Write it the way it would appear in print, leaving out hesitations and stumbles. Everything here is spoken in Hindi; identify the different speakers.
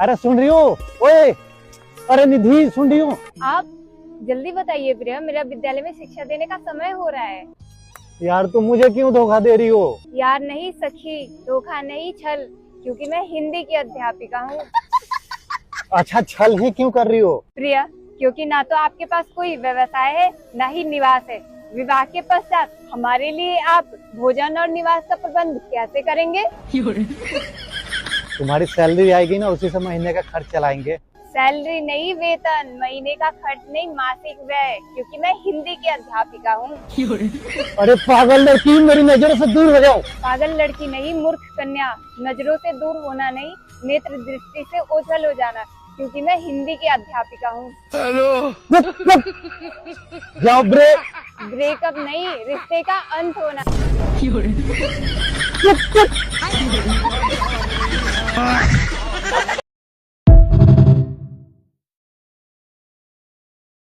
Speaker 1: अरे सुन रही हो? ओए, अरे निधि सुन रही हो?
Speaker 2: आप जल्दी बताइए प्रिया, मेरा विद्यालय में शिक्षा देने का समय हो रहा है।
Speaker 1: यार तुम मुझे क्यों धोखा दे रही हो?
Speaker 2: यार नहीं सखी, धोखा नहीं, छल, क्योंकि मैं हिंदी की अध्यापिका हूँ।
Speaker 1: अच्छा, छल ही क्यों कर रही हो?
Speaker 2: प्रिया, क्योंकि ना तो आपके पास कोई व्यवसाय है, ना ही निवास है। विवाह के पश्चात हमारे लिए आप भोजन और निवास का प्रबंध कैसे करेंगे?
Speaker 1: तुम्हारी सैलरी आएगी ना, उसी से महीने का खर्च चलाएंगे।
Speaker 2: सैलरी नहीं, वेतन, महीने का खर्च नहीं, मासिक व्यय, क्योंकि मैं हिंदी की अध्यापिका हूँ।
Speaker 1: अरे पागल लड़की, मेरी नजरों से दूर हो जाओ।
Speaker 2: पागल लड़की नहीं, मूर्ख कन्या। नजरों से दूर होना नहीं, नेत्र दृष्टि से ओझल हो जाना, क्योंकि मैं हिंदी की अध्यापिका हूँ।
Speaker 1: जाओ ब्रेक।
Speaker 2: ब्रेकअप नहीं, रिश्ते का अंत होना।